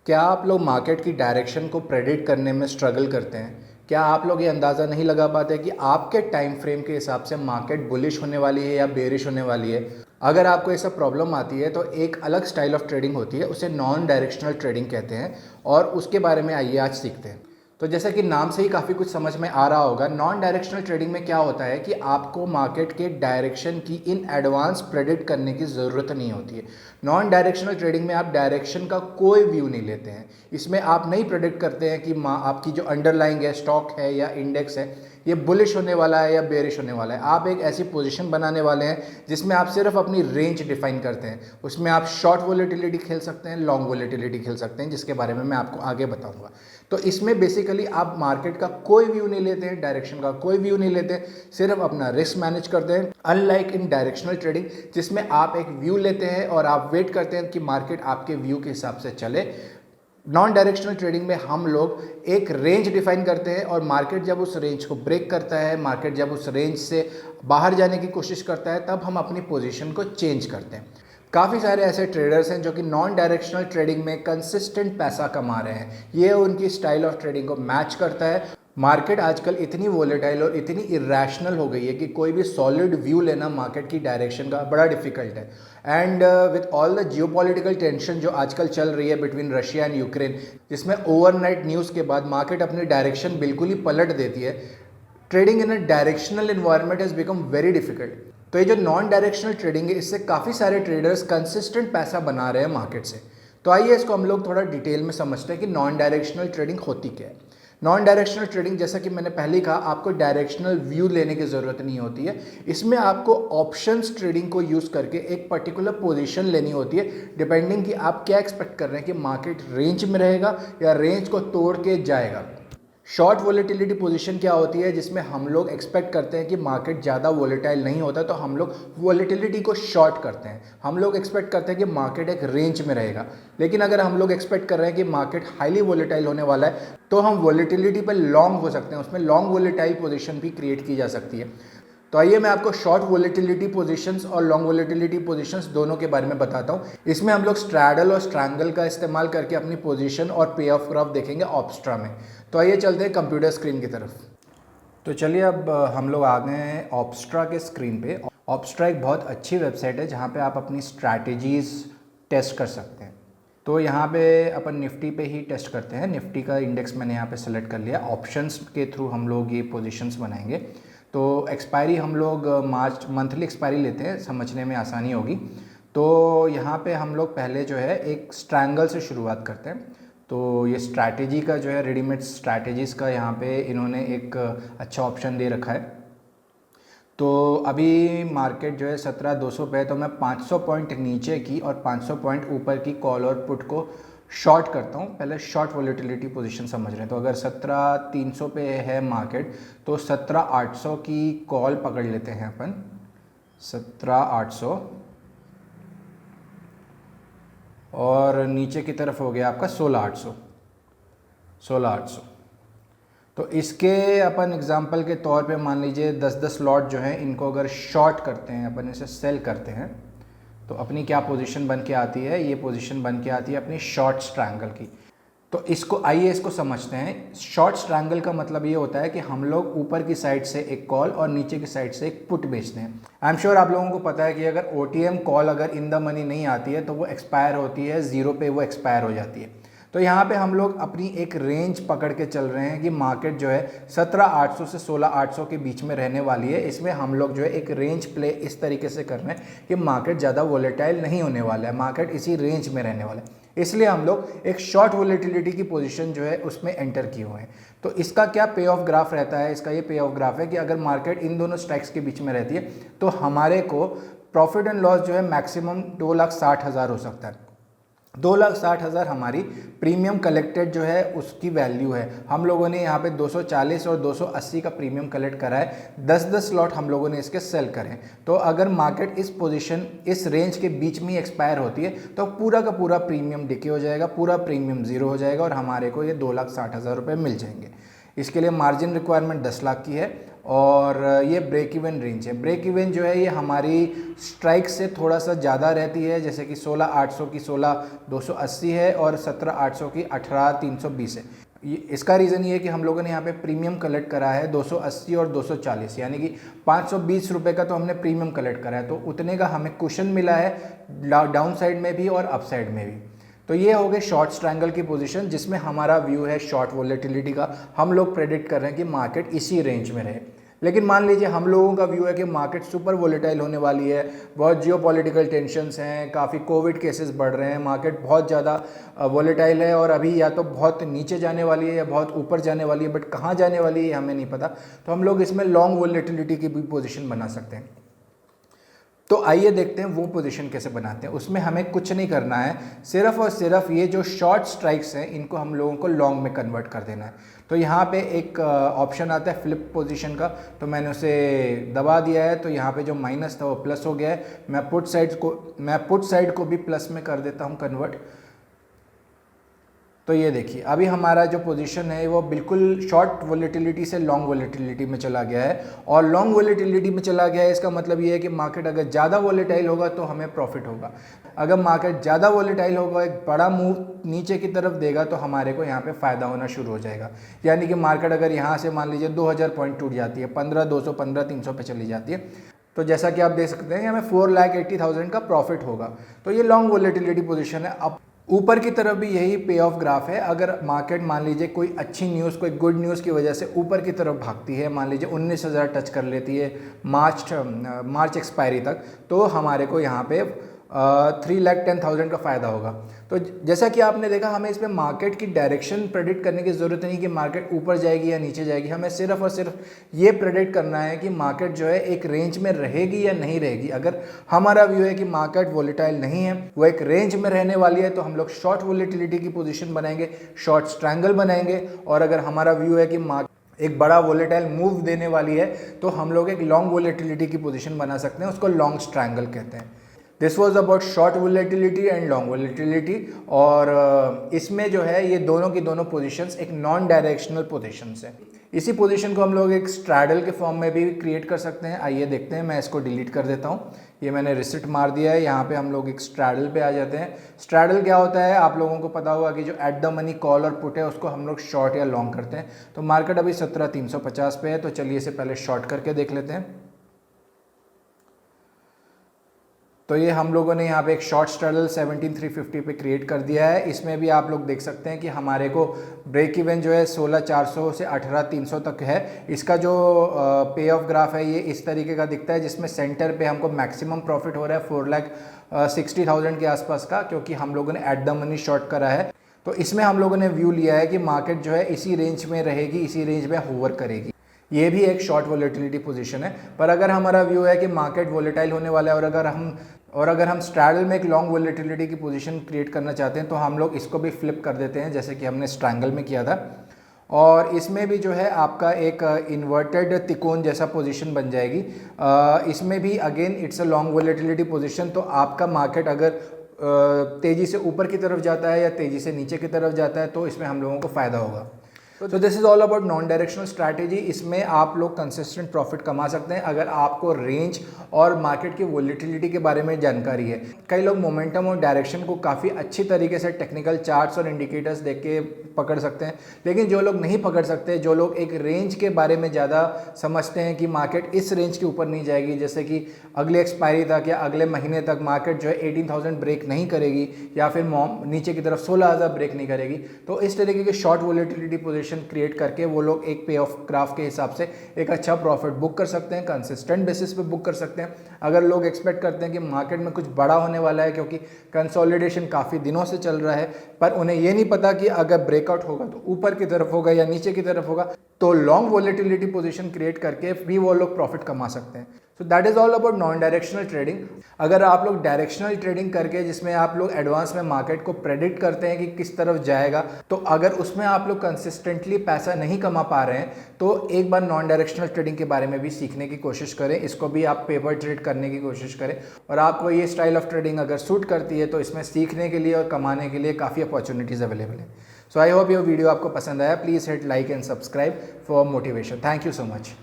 क्या आप लोग मार्केट की डायरेक्शन को प्रेडिक्ट करने में स्ट्रगल करते हैं? क्या आप लोग ये अंदाज़ा नहीं लगा पाते कि आपके टाइम फ्रेम के हिसाब से मार्केट बुलिश होने वाली है या बेरिश होने वाली है? अगर आपको ऐसा प्रॉब्लम आती है तो एक अलग स्टाइल ऑफ ट्रेडिंग होती है, उसे नॉन डायरेक्शनल ट्रेडिंग कहते हैं और उसके बारे में आइए आज सीखते हैं। तो जैसा कि नाम से ही काफ़ी कुछ समझ में आ रहा होगा, नॉन डायरेक्शनल ट्रेडिंग में क्या होता है कि आपको मार्केट के डायरेक्शन की इन एडवांस प्रेडिक्ट करने की ज़रूरत नहीं होती है। नॉन डायरेक्शनल ट्रेडिंग में आप डायरेक्शन का कोई व्यू नहीं लेते हैं। इसमें आप नहीं प्रेडिक्ट करते हैं कि आपकी जो अंडरलाइंग है, स्टॉक है या इंडेक्स है, ये बुलिश होने वाला है या बेरिश होने वाला है। आप एक ऐसी पोजीशन बनाने वाले हैं जिसमें आप सिर्फ अपनी रेंज डिफाइन करते हैं। उसमें आप शॉर्ट वोलेटिलिटी खेल सकते हैं, लॉन्ग वोलेटिलिटी खेल सकते हैं, जिसके बारे में मैं आपको आगे बताऊंगा। तो इसमें बेसिकली आप मार्केट का कोई व्यू नहीं लेते हैं, डायरेक्शन का कोई व्यू नहीं लेते, सिर्फ अपना रिस्क मैनेज करते हैं। अनलाइक इन डायरेक्शनल ट्रेडिंग जिसमें आप एक व्यू लेते हैं और आप वेट करते हैं कि मार्केट आपके व्यू के हिसाब से चले। नॉन डायरेक्शनल ट्रेडिंग में हम लोग एक रेंज डिफाइन करते हैं और मार्केट जब उस रेंज को ब्रेक करता है, मार्केट जब उस रेंज से बाहर जाने की कोशिश करता है, तब हम अपनी पोजीशन को चेंज करते हैं। काफ़ी सारे ऐसे ट्रेडर्स हैं जो कि नॉन डायरेक्शनल ट्रेडिंग में कंसिस्टेंट पैसा कमा रहे हैं। ये उनकी स्टाइल ऑफ ट्रेडिंग को मैच करता है। मार्केट आजकल इतनी वोलेटाइल और इतनी इरेशनल हो गई है कि कोई भी सॉलिड व्यू लेना मार्केट की डायरेक्शन का बड़ा डिफिकल्ट है। And with all the geopolitical tension जो आजकल चल रही है बिटवीन रशिया एंड यूक्रेन, जिसमें ओवरनाइट न्यूज़ के बाद मार्केट अपनी डायरेक्शन बिल्कुल ही पलट देती है, trading in a directional environment has become very difficult. तो ये जो नॉन डायरेक्शनल ट्रेडिंग है, इससे काफ़ी सारे ट्रेडर्स कंसिस्टेंट पैसा बना रहे हैं मार्केट से। तो आइए इसको हम लोग थोड़ा डिटेल में समझते हैं कि नॉन डायरेक्शनल ट्रेडिंग होती क्या है। नॉन डायरेक्शनल ट्रेडिंग, जैसा कि मैंने पहले कहा, आपको डायरेक्शनल व्यू लेने की ज़रूरत नहीं होती है। इसमें आपको ऑप्शंस ट्रेडिंग को यूज़ करके एक पर्टिकुलर पोजीशन लेनी होती है, डिपेंडिंग कि आप क्या एक्सपेक्ट कर रहे हैं कि मार्केट रेंज में रहेगा या रेंज को तोड़ के जाएगा। शॉर्ट वोलेटिलिटी पोजीशन क्या होती है, जिसमें हम लोग एक्सपेक्ट करते हैं कि मार्केट ज़्यादा वोलेटाइल नहीं होता, तो हम लोग वोलेटिलिटी को शॉर्ट करते हैं। हम लोग एक्सपेक्ट करते हैं कि मार्केट एक रेंज में रहेगा, लेकिन अगर हम लोग एक्सपेक्ट कर रहे हैं कि मार्केट हाईली वोलेटाइल होने वाला है, तो हम वोलेटिलिटी पर लॉन्ग हो सकते हैं। उसमें लॉन्ग वोलेटाइल पोजीशन भी क्रिएट की जा सकती है। तो आइए मैं आपको शॉर्ट वोलेटिलिटी पोजीशंस और लॉन्ग वोलेटिलिटी पोजीशंस दोनों के बारे में बताता हूँ। इसमें हम लोग स्ट्रैडल और स्ट्रैंगल का इस्तेमाल करके अपनी पोजीशन और पे ऑफ ग्राफ देखेंगे ऑप्स्ट्रा में। तो आइए चलते हैं कंप्यूटर स्क्रीन की तरफ। तो चलिए अब हम लोग आ गए हैं ऑप्स्ट्रा के स्क्रीन पे। ऑप्स्ट्रा एक बहुत अच्छी वेबसाइट है जहाँ पे आप अपनी स्ट्रैटेजीज़ टेस्ट कर सकते हैं। तो यहाँ पे अपन निफ्टी पे ही टेस्ट करते हैं। निफ्टी का इंडेक्स मैंने यहाँ पे सेलेक्ट कर लिया। ऑप्शंस के थ्रू हम लोग ये पोजीशंस बनाएंगे। तो एक्सपायरी हम लोग मार्च मंथली एक्सपायरी लेते हैं, समझने में आसानी होगी। तो यहाँ पे हम लोग पहले जो है एक स्ट्रैंगल से शुरुआत करते हैं। तो ये स्ट्रैटेजी का जो है रेडीमेड स्ट्रैटेजीज़ का यहाँ पे इन्होंने एक अच्छा ऑप्शन दे रखा है। तो अभी मार्केट जो है 17,200 पे है, तो मैं 500 पॉइंट नीचे की और 500 पॉइंट ऊपर की कॉल और पुट को शॉर्ट करता हूँ। पहले शॉर्ट वोलेटिलिटी पोजीशन समझ रहे हैं। तो अगर 17,300 पे है मार्केट, तो 17,800 की कॉल पकड़ लेते हैं अपन। 17,800 और नीचे की तरफ हो गया आपका 16,800। 16,800 तो इसके अपन एग्जांपल के तौर पे मान लीजिए 10-10 लॉट जो हैं, इनको अगर शॉर्ट करते हैं, अपन इसे सेल करते हैं, तो अपनी क्या पोजीशन बन के आती है? ये पोजीशन बन के आती है अपनी शॉर्ट स्ट्रैंगल की। तो इसको आइए इसको समझते हैं। शॉर्ट स्ट्रैंगल का मतलब ये होता है कि हम लोग ऊपर की साइड से एक कॉल और नीचे की साइड से एक पुट बेचते हैं। आई एम श्योर आप लोगों को पता है कि अगर OTM कॉल अगर इन द मनी नहीं आती है तो वो एक्सपायर होती है, ज़ीरो पे वो एक्सपायर हो जाती है। तो यहाँ पे हम लोग अपनी एक रेंज पकड़ के चल रहे हैं कि मार्केट जो है 17,800 से 16,800 के बीच में रहने वाली है। इसमें हम लोग जो है एक रेंज प्ले इस तरीके से कर रहे हैं कि मार्केट ज़्यादा वोलेटाइल नहीं होने वाला है, मार्केट इसी रेंज में रहने वाला है। इसलिए हम लोग एक शॉर्ट वोलेटिलिटी की पोजीशन जो है उसमें एंटर किए हुए हैं। तो इसका क्या पे ऑफ ग्राफ रहता है? इसका ये पे ऑफ ग्राफ है कि अगर मार्केट इन दोनों स्ट्राइक्स के बीच में रहती है तो हमारे को प्रॉफिट एंड लॉस जो है मैक्सिमम 2,60,000 हो सकता है। 2,60,000 हमारी प्रीमियम कलेक्टेड जो है उसकी वैल्यू है। हम लोगों ने यहाँ पे 240 और 280 का प्रीमियम कलेक्ट करा है। 10-10 लॉट हम लोगों ने इसके सेल करें। तो अगर मार्केट इस पोजीशन इस रेंज के बीच में एक्सपायर होती है तो पूरा का पूरा प्रीमियम डिके हो जाएगा, पूरा प्रीमियम ज़ीरो हो जाएगा और हमारे को ये 2,60,000 रुपये मिल जाएंगे। इसके लिए मार्जिन रिक्वायरमेंट 10 लाख की है और ये ब्रेक इवन रेंज है। ब्रेक इवन जो है ये हमारी स्ट्राइक से थोड़ा सा ज़्यादा रहती है, जैसे कि 16,800 की 16,280 है और 17,800 की 18,320 है। इसका रीज़न ये है कि हम लोगों ने यहाँ पे प्रीमियम कलेक्ट करा है 280 और 240, यानी कि 520 रुपये का तो हमने प्रीमियम कलेक्ट करा है, तो उतने का हमें कुशन मिला है डाउन साइड में भी और अप साइड में भी। तो ये हो गए शॉर्ट ट्रायंगल की पोजीशन, जिसमें हमारा व्यू है शॉर्ट वॉलेटिलिटी का। हम लोग प्रेडिक्ट कर रहे हैं कि मार्केट इसी रेंज में रहे। लेकिन मान लीजिए हम लोगों का व्यू है कि मार्केट सुपर वोलेटाइल होने वाली है, बहुत जियोपॉलिटिकल टेंशन्स हैं, काफ़ी कोविड केसेस बढ़ रहे हैं, मार्केट बहुत ज़्यादा वोलेटाइल है और अभी या तो बहुत नीचे जाने वाली है या बहुत ऊपर जाने वाली है, बट कहाँ जाने वाली है हमें नहीं पता। तो हम लोग इसमें लॉन्ग वोलेटिलिटी की भी पोजीशन बना सकते हैं। तो आइए देखते हैं वो पोजीशन कैसे बनाते हैं। उसमें हमें कुछ नहीं करना है, सिर्फ और सिर्फ ये जो शॉर्ट स्ट्राइक्स हैं इनको हम लोगों को लॉन्ग में कन्वर्ट कर देना है। तो यहाँ पे एक ऑप्शन आता है फ्लिप पोजीशन का, तो मैंने उसे दबा दिया है, तो यहाँ पे जो माइनस था वो प्लस हो गया है। मैं पुट साइड को भी प्लस में कर देता हूँ कन्वर्ट। तो ये देखिए अभी हमारा जो पोजीशन है वो बिल्कुल शॉर्ट वोलेटिलिटी से लॉन्ग वोलेटिलिटी में चला गया है, और लॉन्ग वोलेटिलिटी में चला गया है इसका मतलब ये है कि मार्केट अगर ज़्यादा वोलेटाइल होगा तो हमें प्रॉफिट होगा। अगर मार्केट ज़्यादा वोलेटाइल होगा, एक बड़ा मूव नीचे की तरफ देगा, तो हमारे को यहाँ पे फ़ायदा होना शुरू हो जाएगा। यानी कि मार्केट अगर यहाँ से मान लीजिए 2000 पॉइंट टूट जाती है, 15,200 15,300 पे चली जाती है, तो जैसा कि आप देख सकते हैं हमें 4,80,000 का प्रॉफिट होगा। तो ये लॉन्ग वोलेटिलिटी पोजीशन है। अब ऊपर की तरफ भी यही पे ऑफ ग्राफ है। अगर मार्केट मान लीजिए कोई अच्छी न्यूज़, कोई गुड न्यूज़ की वजह से ऊपर की तरफ भागती है, मान लीजिए 19,000 टच कर लेती है मार्च एक्सपायरी तक, तो हमारे को यहाँ पे 3,10,000 का फ़ायदा होगा। तो जैसा कि आपने देखा, हमें इसमें मार्केट की डायरेक्शन प्रेडिक्ट करने की ज़रूरत नहीं कि मार्केट ऊपर जाएगी या नीचे जाएगी। हमें सिर्फ और सिर्फ ये प्रेडिक्ट करना है कि मार्केट जो है एक रेंज में रहेगी या नहीं रहेगी। अगर हमारा व्यू है कि मार्केट वोलेटाइल नहीं है, वो एक रेंज में रहने वाली है, तो हम लोग शॉर्ट वोलेटिलिटी की पोजीशन बनाएंगे, शॉर्ट ट्रायंगल बनाएंगे। और अगर हमारा व्यू है कि मार्केट एक बड़ा वोलेटाइल मूव देने वाली है, तो हम लोग एक लॉन्ग वोलेटिलिटी की पोजीशन बना सकते हैं, उसको लॉन्ग ट्रायंगल कहते हैं। This was about short volatility and long volatility. और इसमें जो है ये दोनों की दोनों पोजीशंस एक नॉन डायरेक्शनल पोजीशंस हैं। इसी पोजीशन को हम लोग एक स्ट्रैडल के फॉर्म में भी क्रिएट कर सकते हैं। आइए देखते हैं, मैं इसको डिलीट कर देता हूँ। ये मैंने रिसेट मार दिया है। यहाँ पे हम लोग एक स्ट्रैडल पे आ जाते हैं। स्ट्रैडल क्या होता है, आप लोगों को पता होगा कि जो एट द मनी कॉल और पुट है उसको हम लोग शॉर्ट या लॉन्ग करते हैं। तो मार्केट अभी 17,350 पे है, तो चलिए इसे पहले शॉर्ट करके देख लेते हैं। तो ये हम लोगों ने यहाँ पे एक शॉर्ट स्ट्रैडल 17,350 पे क्रिएट कर दिया है। इसमें भी आप लोग देख सकते हैं कि हमारे को ब्रेक इवन जो है 16,400 से 18,300 तक है। इसका जो पे ऑफ ग्राफ है ये इस तरीके का दिखता है, जिसमें सेंटर पे हमको मैक्सिमम प्रॉफिट हो रहा है 4,60,000 के आसपास का, क्योंकि हम लोगों ने एट द मनी शॉर्ट करा है। तो इसमें हम लोगों ने व्यू लिया है कि मार्केट जो है इसी रेंज में रहेगी, इसी रेंज में होवर करेगी। ये भी एक शॉर्ट वोलेटिलिटी पोजीशन है। पर अगर हमारा व्यू है कि मार्केट वोलेटाइल होने वाला है और अगर हम स्ट्रैडल में एक लॉन्ग वोलेटिलिटी की पोजीशन क्रिएट करना चाहते हैं, तो हम लोग इसको भी फ्लिप कर देते हैं, जैसे कि हमने ट्रायंगल में किया था। और इसमें भी जो है आपका एक इन्वर्टेड तिकोन जैसा पोजीशन बन जाएगी। इसमें भी again it's a long volatility position. तो आपका मार्केट अगर तेज़ी से ऊपर की तरफ जाता है या तेज़ी से नीचे की तरफ जाता है, तो इसमें हम लोगों को फ़ायदा होगा। तो this is all about non directional strategy. इसमें आप लोग कंसिस्टेंट प्रॉफिट कमा सकते हैं अगर आपको रेंज और मार्केट की वोलेटिलिटी के बारे में जानकारी है। कई लोग मोमेंटम और डायरेक्शन को काफ़ी अच्छी तरीके से टेक्निकल चार्ट्स और इंडिकेटर्स देख के पकड़ सकते हैं, लेकिन जो लोग नहीं पकड़ सकते, जो लोग एक रेंज के बारे में ज़्यादा समझते हैं कि मार्केट इस रेंज के ऊपर नहीं जाएगी, जैसे कि अगले एक्सपायरी तक या अगले महीने तक मार्केट जो है 18,000 ब्रेक नहीं करेगी या फिर नीचे की तरफ 16,000 ब्रेक नहीं करेगी, तो इस तरीके के शॉर्ट वोलेटिलिटी पोजीशन क्रिएट करके वो लोग एक पे ऑफ ग्राफ के हिसाब से एक अच्छा प्रॉफिट बुक कर सकते हैं, कंसिस्टेंट बेसिस पे बुक कर सकते हैं। अगर लोग एक्सपेक्ट करते हैं कि मार्केट में कुछ बड़ा होने वाला है, क्योंकि कंसोलिडेशन काफ़ी दिनों से चल रहा है, पर उन्हें ये नहीं पता कि अगर ब्रेकआउट होगा तो ऊपर की तरफ होगा या नीचे की तरफ होगा, तो लॉन्ग वोलेटिलिटी पोजीशन क्रिएट करके भी वो लोग प्रॉफिट कमा सकते हैं। So that is all about non directional trading. अगर आप लोग डायरेक्शनल ट्रेडिंग करके, जिसमें आप लोग एडवांस में मार्केट को प्रेडिक्ट करते हैं कि किस तरफ जाएगा, तो अगर उसमें आप लोग कंसिस्टेंटली पैसा नहीं कमा पा रहे हैं, तो एक बार नॉन डायरेक्शनल ट्रेडिंग के बारे में भी सीखने की कोशिश करें। इसको भी आप पेपर ट्रेड करने की कोशिश करें, और आपको ये स्टाइल ऑफ ट्रेडिंग अगर सूट करती है, तो इसमें सीखने के लिए और कमाने के लिए काफ़ी अपॉर्चुनिटीज़ अवेलेबल है। सो आई होप ये वीडियो आपको पसंद आया। Please hit like and subscribe for motivation. Thank you so much.